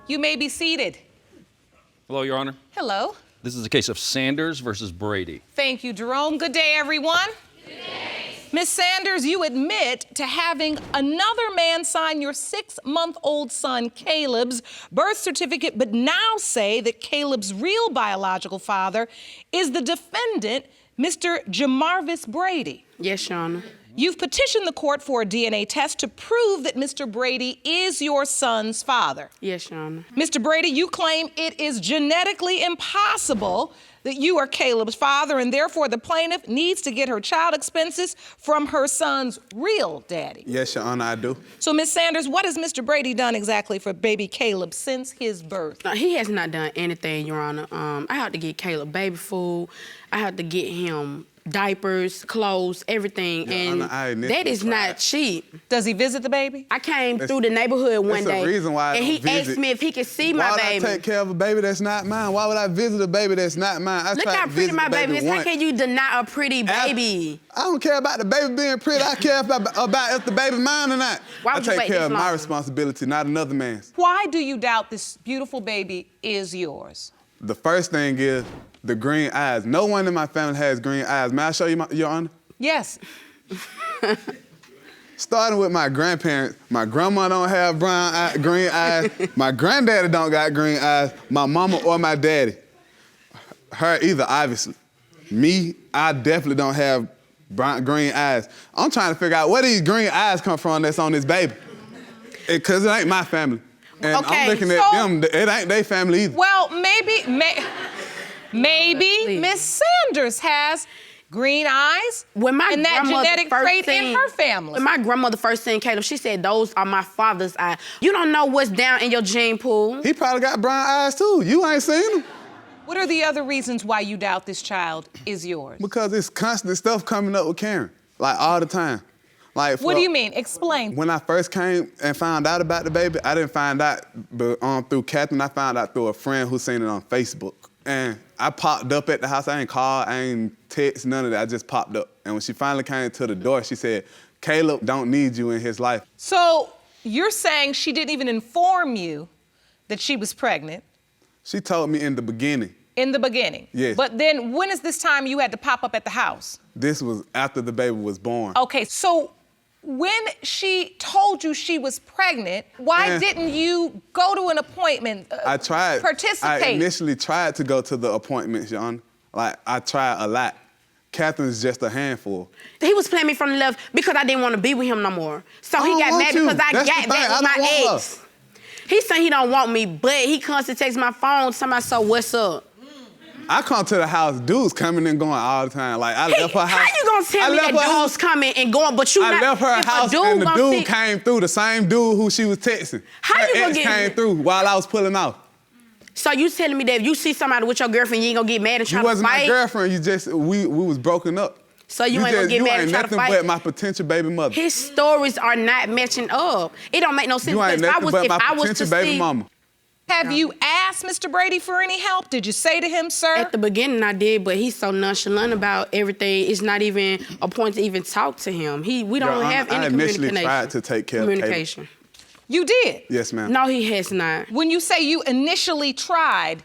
You may be seated. Hello, Your Honor. Hello. This is a case of Sanders versus Brady. Thank you, Jerome. Good day, everyone. Good day. Ms. Sanders, you admit to having another man sign your 6-month-old son Caleb's birth certificate, but now say that Caleb's real biological father is the defendant, Mr. Jamarvis Brady. Yes, Your Honor. You've petitioned the court for a DNA test to prove that Mr. Brady is your son's father. Yes, Your Honor. Mr. Brady, you claim it is genetically impossible that you are Caleb's father, and therefore the plaintiff needs to get her child expenses from her son's real daddy. Yes, Your Honor, I do. So, Ms. Sanders, what has Mr. Brady done exactly for baby Caleb since his birth? No, he has not done anything, Your Honor. I have to get Caleb baby food. I have to get him diapers, clothes, everything, and that is not cheap. Does he visit the baby? I came through the neighborhood one day, the reason why I and he don't visit. asked me if he could see my baby. Why would I take care of a baby that's not mine? Why would I visit a baby that's not mine? Look how pretty my baby is. How can you deny a pretty baby? I don't care about the baby being pretty. I care about if the baby mine or not. Why I would you take wait care this of my long? responsibility, not another man's. Why do you doubt this beautiful baby is yours? The first thing is the green eyes. No one in my family has green eyes. May I show you, Your Honor? Yes. Starting with my grandparents, my grandma don't have green eyes, my granddaddy don't got green eyes, my mama or my daddy. Her either, obviously. Me, I definitely don't have green eyes. I'm trying to figure out where these green eyes come from that's on this baby. Because it ain't my family. And Okay, I'm looking at them, it ain't their family either. Well, maybe Miss Sanders has green eyes and that genetic trait in her family. When my grandmother first seen Caleb, she said, those are my father's eyes. You don't know what's down in your gene pool. He probably got brown eyes too. You ain't seen him. What are the other reasons why you doubt this child is yours? Because it's constant stuff coming up with Karen, like all the time. Like, what do you mean? Explain. When I first came and found out about the baby, I didn't find out through Catherine. I found out through a friend who seen it on Facebook. And I popped up at the house. I ain't called, I ain't text, none of that. I just popped up. And when she finally came to the door, she said, Caleb don't need you in his life. So you're saying she didn't even inform you that she was pregnant? She told me in the beginning. In the beginning? Yes. But then when is this time you had to pop up at the house? This was after the baby was born. Okay, so when she told you she was pregnant, why didn't you go to an appointment, I tried. participate? I initially tried to go to the appointments, Your Honor. Like, I tried a lot. Catherine's just a handful. He was playing me from the left because I didn't want to be with him no more. So he got mad because I got back with my ex. He saying he don't want me, but he constantly texts my phone, somebody, so what's up? I come to the house, dudes coming and going all the time. Like, I left her house. How you gonna tell me that dude's coming and going, but you not? I left her house and the dude came through, the same dude who she was texting. How you gonna ex get came through while I was pulling off. So you telling me that if you see somebody with your girlfiend, you ain't gonna get mad and try to fight? You wasn't my girlfriend, you just, we was broken up. So you ain't gonna get mad and try to fight? You ain't nothing but my potential baby mother. His stories are not matching up. It don't make no sense. You ain't nothing but my potential baby mama. Have you asked Mr. Brady for any help? Did you say to him, sir? At the beginning I did, but he's so nonchalant about everything. It's not even a point to even talk to him. We don't have any communication. I initially tried to take care of communication. You did? Yes, ma'am. No, he has not. When you say you initially tried,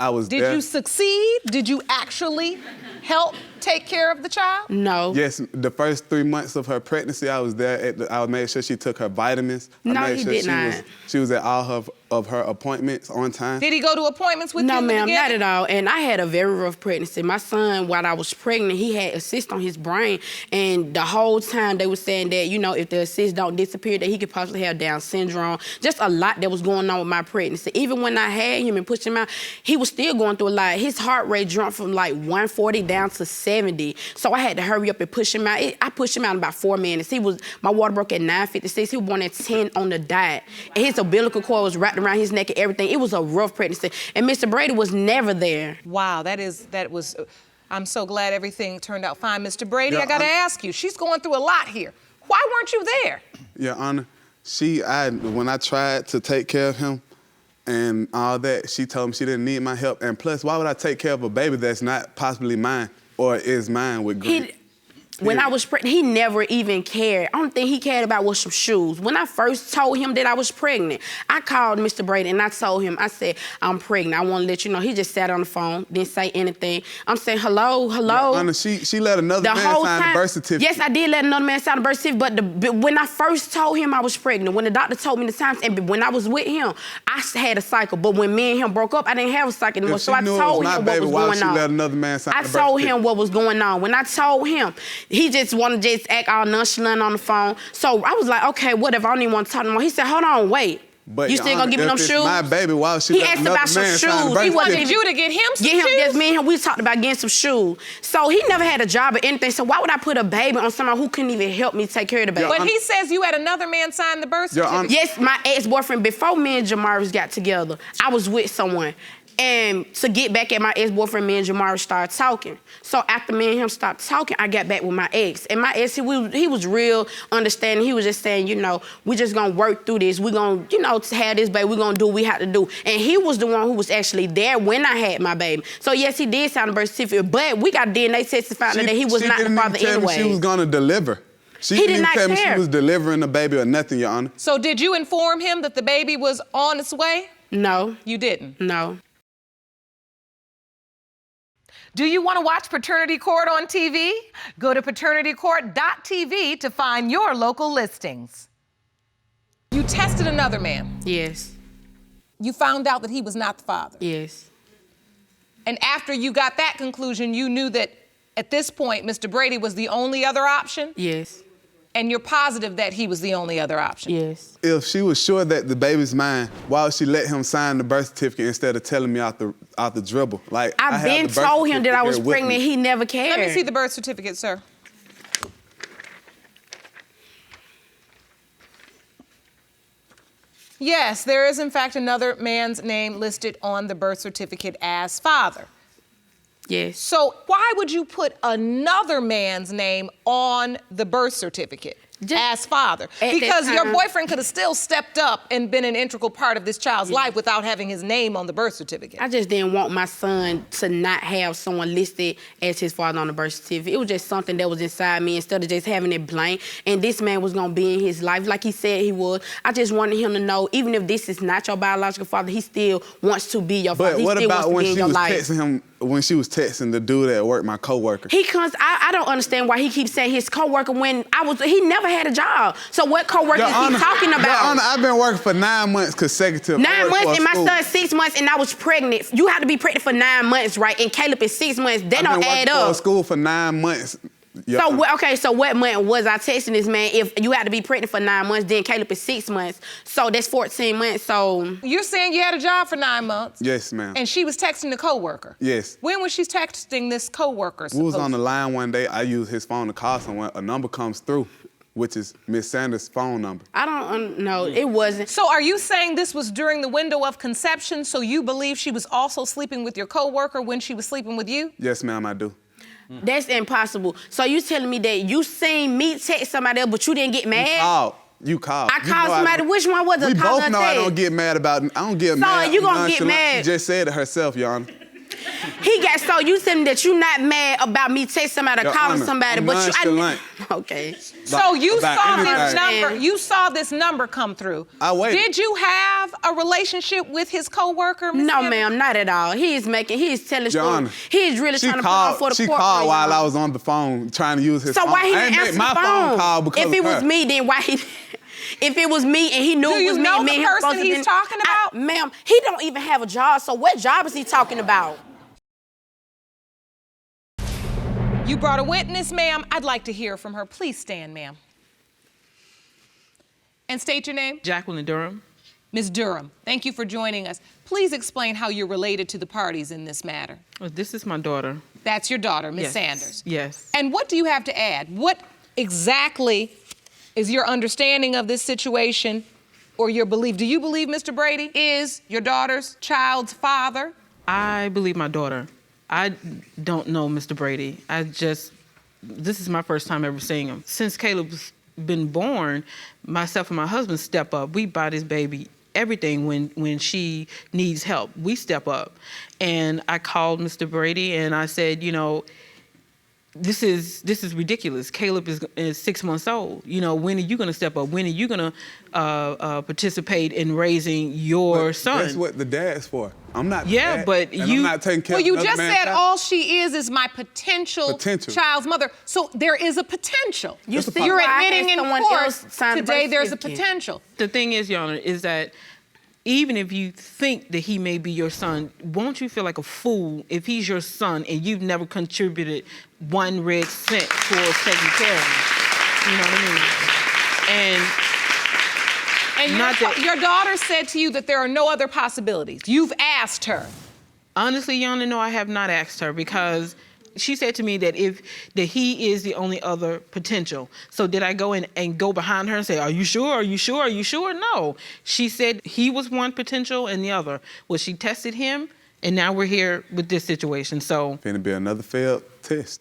I was there. Did you succeed? Did you actually help take care of the child? No. Yes, the first 3 months of her pregnancy, I was there. I made sure she took her vitamins. No, he did not. She was at all of her appointments on time. Did he go to appointments with you? No, ma'am, not at all. And I had a very rough pregnancy. My son, while I was pregnant, he had a cyst on his brain. And the whole time they were saying that, you know, if the cyst don't disappear, that he could possibly have Down syndrome. Just a lot that was going on with my pregnancy. Even when I had him and pushed him out, he was still going through a lot. His heart rate jumped from like 140 down to 70. So I had to hurry up and push him out. I pushed him out in about 4 minutes. My water broke at 9:56. He was born at 10 on the dot. And his umbilical cord was wrapped around his neck and everything. It was a rough pregnancy. And Mr. Brady was never there. Wow, I'm so glad everything turned out fine. Mr. Brady, I gotta ask you, she's going through a lot here. Why weren't you there? Your Honor, when I tried to take care of him and all that, she told me she didn't need my help. And plus, why would I take care of a baby that's not possibly mine or is mine with grief? When I was pregnant, he never even cared. Only thing he cared about was some shoes. When I first told him that I was pregnant, I called Mr. Brady and I told him, I said, I'm pregnant. I want to let you know. He just sat on the phone, didn't say anything. I'm saying, hello. Your Honor, she let another man sign the birth certificate. Yes, I did let another man sign the birth certificate, but when I first told him I was pregnant, when the doctor told me the times, and when I was with him, I had a cycle. But when me and him broke up, I didn't have a cycle anymore. So I told him what was going on. Let another man sign the birth certificate? I told him what was going on. When I told him, he just wanted to just act all nonchalant on the phone. So I was like, okay, whatever, I don't even want to talk anymore. He said, hold on, wait. But you still gonna give me them shoes? My baby, why would she he let asked about some shoes. He wanted you to get him some shoes? Yes, me and him, we talked about getting some shoes. So he never had a job or anything, so why would I put a baby on somebody who couldn't even help me take care of the baby? But he says you had another man sign the birth certificate. Yes, my ex-boyfriend, before me and Jamaris got together, I was with someone. And to get back at my ex-boyfriend, me and Jamaris started talking. So after me and him stopped talking, I got back with my ex. And my ex, he was real understanding. He was just saying, you know, we just gonna work through this. We gonna, you know, to have this baby, we gonna do what we have to do. And he was the one who was actually there when I had my baby. So yes, he did sign the birth certificate, but we got DNA test to find out that he was not the father anyway. She was gonna deliver. She didn't tell me she was delivering the baby or nothing, Your Honor. So did you inform him that the baby was on its way? No. You didn't? No. Do you want to watch Paternity Court on TV? Go to paternitycourt.tv to find your local listings. You tested another man. Yes. You found out that he was not the father. Yes. And after you got that conclusion, you knew that at this point, Mr. Brady was the only other option? Yes. And you're positive that he was the only other option? Yes. If she was sure that the baby's mine, why would she let him sign the birth certificate instead of telling me out the dribble? Like I've been told him that I was pregnant. He never cared. Let me see the birth certificate, sir. Yes, there is in fact another man's name listed on the birth certificate as father. Yes. So why would you put another man's name on the birth certificate as father? Because your boyfriend could have still stepped up and been an integral part of this child's life without having his name on the birth certificate. I just didn't want my son to not have someone listed as his father on the birth certificate. It was just something that was inside me instead of just having it blank. And this man was gonna be in his life like he said he would. I just wanted him to know, even if this is not your biological father, he still wants to be your father. But what about when she was texting him? When she was texting the dude at work, my coworker. I don't understand why he keeps saying his coworker when he never had a job. So what coworker is he talking about? Your Honor, I've been working for 9 months consecutive. 9 months and my son 6 months and I was pregnant. You have to be pregnant for 9 months, right? And Caleb is 6 months. They don't add up. I've been working for school for 9 months. So what month was I texting this man? If you had to be pregnant for 9 months, then Caleb is 6 months. So that's 14 months, so. You're saying you had a job for 9 months? Yes, ma'am. And she was texting the coworker? Yes. When was she texting this coworker? We was on the line one day. I used his phone to call someone. A number comes through, which is Miss Sanders' phone number. I don't know, it wasn't. So are you saying this was during the window of conception, so you believe she was also sleeping with your coworker when she was sleeping with you? Yes, ma'am, I do. That's impossible. So you telling me that you seen me text somebody else, but you didn't get mad? You called. I called somebody. Which one was it? We both know I don't get mad about it. I don't get mad. So you gonna get mad? She just said it herself, Your Honor. So you saying that you not mad about me texting somebody or calling somebody, but nonchalant. Okay. So you saw this number. You saw this number come through. I waited. Did you have a relationship with his coworker? No, ma'am, not at all. He is telling stories. He is really trying to put on for the court. She called while I was on the phone trying to use his phone. So why he didn't answer the phone? phone call because if it was me, then why he? If it was me and he knew it was me, do you know the person he's talking about? Ma'am, he don't even have a job. So what job is he talking about? You brought a witness, ma'am. I'd like to hear from her. Please stand, ma'am. And state your name. Jacqueline Durham. Ms. Durham, thank you for joining us. Please explain how you're related to the parties in this matter. Well, this is my daughter. That's your daughter, Ms. Yes. Sanders. Yes. And what do you have to add? What exactly is your understanding of this situation or your belief? Do you believe Mr. Brady is your daughter's child's father? I believe my daughter. I don't know Mr. Brady. This is my first time ever seeing him. Since Caleb's been born, myself and my husband step up. We buy this baby everything when she needs help. We step up. And I called Mr. Brady and I said, you know, this is ridiculous. Caleb is 6 months old. You know, when are you going to step up? When are you going to participate in raising your son? That's what the dad's for. I'm not. Yeah, the dad, but and you. I'm not taking care Well, of you another just man's said child. all she is my potential child's mother. So there is a potential. You see You're why I had admitting in someone court else sign the today birth there's a certificate. potential. The thing is, Your Honor, is that even if you think that he may be your son, won't you feel like a fool if he's your son and you've never contributed 1 red cent towards taking care of him? You know what I mean? And Not that- your daughter said to you that there are no other possibilities. You've asked her. Honestly, Your Honor, no, I have not asked her because she said to me that he is the only other potential. So did I go in and go behind her and say, are you sure? Are you sure? Are you sure? No. She said he was one potential and the other. Well, she tested him, and now we're here with this situation. So Finna be another failed test.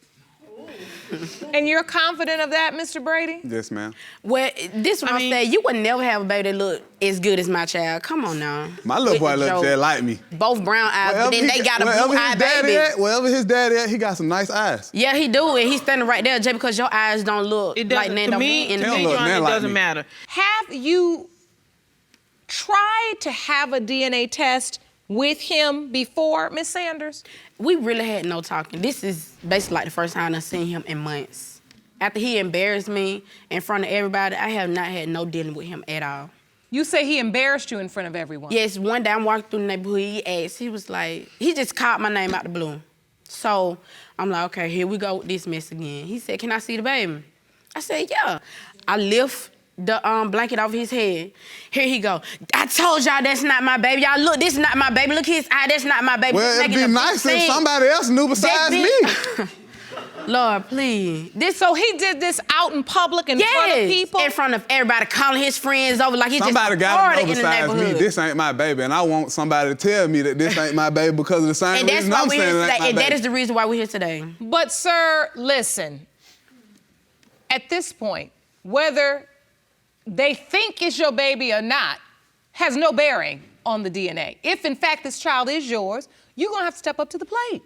And you're confident of that, Mr. Brady? Yes, ma'am. Well, this one I I mean- say, you would never have a baby that look as good as my child. Come on now. My little With boy the looks joke. just like me. Both brown eyes, but then they got a wherever blue eye his daddy baby. at, wherever his daddy at, he got some nice eyes. Yeah, he do, and he's standing right there just because your eyes don't look it like doesn't, Nando to me, in the to don't me, look Your Honor, nothing it like doesn't me. matter. Have you tried to have a DNA test with him before, Miss Sanders? We really had no talking. This is basically like the first time I've seen him in months. After he embarrassed me in front of everybody, I have not had no dealing with him at all. You say he embarrassed you in front of everyone. Yes, one day I'm walking through the neighborhood, he asked, he was like, he just called my name out the blue. So I'm like, okay, here we go with this mess again. He said, can I see the baby? I said, yeah. I lift the blanket off his head. Here he go. I told y'all that's not my baby. Y'all look, this is not my baby. Look his eye, that's not my baby. Well, Just it'd making be a nice big if thing. somebody else knew besides me. Lord, please. So he did this out in public in front of people? In front of everybody, calling his friends over like he Somebody just got to know in the besides me, neighborhood. this ain't my baby, and I want somebody to tell me that this ain't my baby because of the same And that's reason why I'm we're saying here it ain't today. my And that baby. is the reason why we're here today. But sir, listen. At this point, whether they think it's your baby or not has no bearing on the DNA. If in fact this child is yours, you're gonna have to step up to the plate.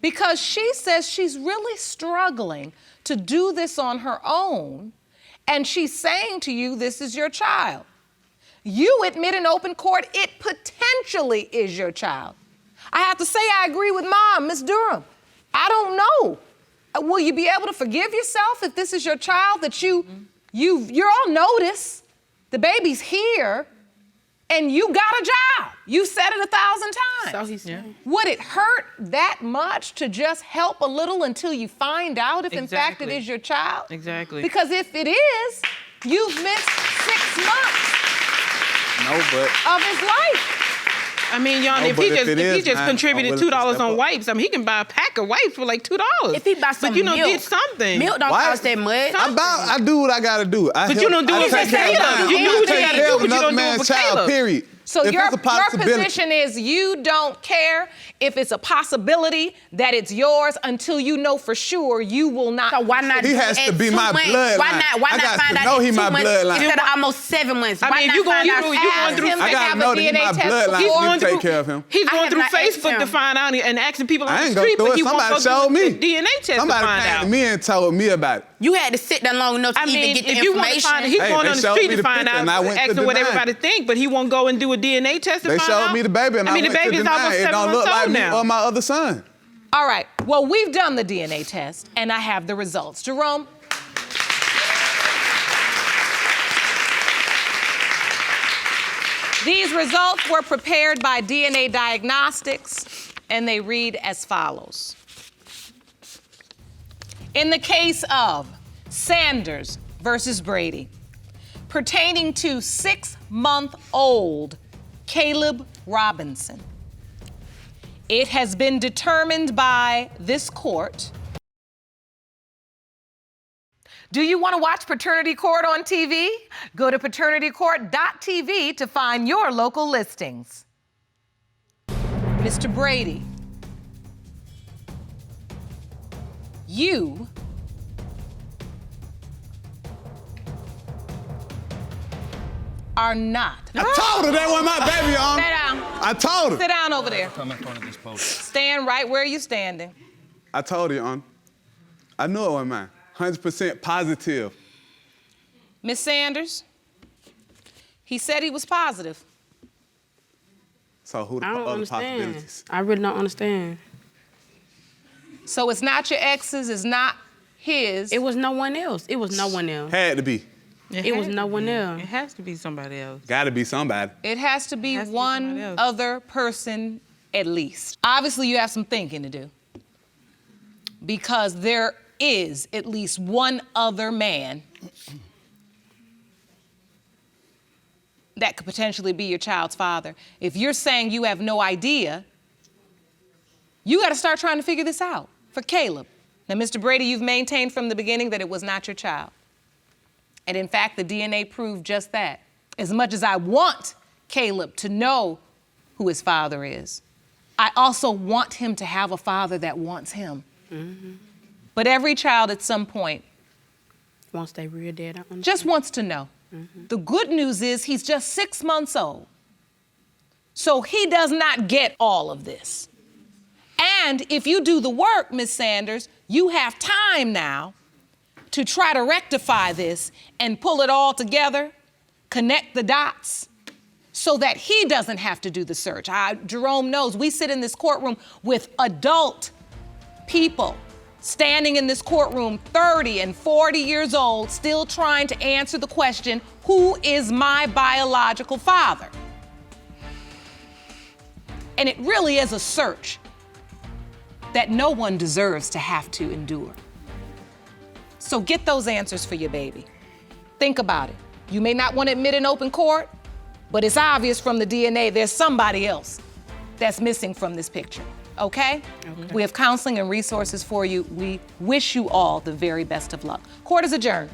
Because she says she's really struggling to do this on her own, and she's saying to you, this is your child. You admit in open court it potentially is your child. I have to say I agree with Mom, Miss Durham. I don't know. Will you be able to forgive yourself if this is your child that you're on notice, the baby's here, and you got a job? You said it 1,000 times. So he said. Would it hurt that much to just help a little until you find out if in fact it Exactly. is your child? Exactly. Because if it is, you've missed 6 months No, but of his life. I mean, Your Honor, No, if but he if just it if he is, just I'm contributed willing to $2 step on up. wipes, I mean, he can buy a pack of wipes for like $2. If he buy some but you know, milk, did something. Milk don't Why? cost that much. I do what I gotta do. But you don't do I it take for care of Caleb. mine. You do I what you take gotta care do, of but you another don't do it man's for child, Caleb. period. So If your it's a possibility. position is you don't care if it's a possibility that it's yours until you know for sure you will not. So why not? He do has it to at be 2 my months? bloodline. Why not? Why I not got find to out know in he 2 my months bloodline. instead of almost 7 months? I Why mean, not you find going out through- you fast? going through- him I to gotta have know a that he DNA my test bloodline. before. You take care of him. He's I going have through not asked Facebook to him. find out and asking people on I the ain't gonna street, do but it. he won't Somebody go showed do me. the DNA test Somebody to find came out. to me and told me about it. You had to sit there long enough to I even mean, get the if you want to information. find, he's Hey, going they on the showed street me to the find picture out, and I went to asking what deny it. everybody think, but he won't go and do a DNA test to They find showed out. me the baby and I mean, went the to baby's deny almost it. It 7 don't months look like old me now. or my other son. All right. Well, we've done the DNA test, and I have the results. Jerome. These results were prepared by DNA Diagnostics, and they read as follows. In the case of Sanders versus Brady, pertaining to 6-month-old Caleb Robinson, it has been determined by this court. Do you want to watch Paternity Court on TV? Go to paternitycourt.tv to find your local listings. Mr. Brady, you are not. I told her that wasn't my baby, Your Honor. Sit down. I told her. Sit down over there. Come in front of this podium. Stand right where you're standing. I told her, Your Honor. I knew it wasn't mine. 100% positive. Miss Sanders, he said he was positive. So who the I don't other understand. possibilities? I really don't understand. So it's not your ex's, it's not his. It was no one else. It was no one else. Had to be. It was had no to one be. else. It has to be somebody else. Gotta be somebody. It has to be Has to be one somebody else. other person at least. Obviously, you have some thinking to do. Because there is at least one other man that could potentially be your child's father. If you're saying you have no idea, you got to start trying to figure this out for Caleb. Now, Mr. Brady, you've maintained from the beginning that it was not your child. And in fact, the DNA proved just that. As much as I want Caleb to know who his father is, I also want him to have a father that wants him. Mm-hmm. But every child at some point Wants their real dad. I understand. just wants to know. The good news is he's just 6 months old. So he does not get all of this. And if you do the work, Ms. Sanders, you have time now to try to rectify this and pull it all together, connect the dots, so that he doesn't have to do the search. Jerome knows we sit in this courtroom with adult people standing in this courtroom 30 and 40 years old, still trying to answer the question, who is my biological father? And it really is a search that no one deserves to have to endure. So get those answers for your baby. Think about it. You may not want to admit in open court, but it's obvious from the DNA there's somebody else that's missing from this picture. Okay? We have counseling and resources for you. We wish you all the very best of luck. Court is adjourned.